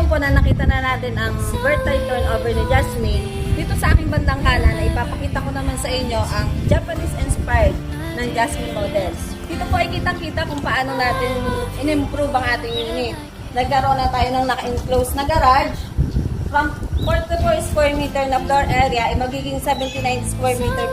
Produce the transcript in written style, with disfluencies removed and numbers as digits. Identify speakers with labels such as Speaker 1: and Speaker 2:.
Speaker 1: po na nakita na natin ang vertile turnover ni Jasmine, dito sa aking bandang kanan ay ipapakita ko naman sa inyo ang Japanese-inspired ng Jasmine models. Dito po ay kitang-kita kung paano natin in-improve ang ating unit. Nagkaroon na tayo ng naka-enclose na garage. From 44 square meter na floor area ay magiging 79 square meter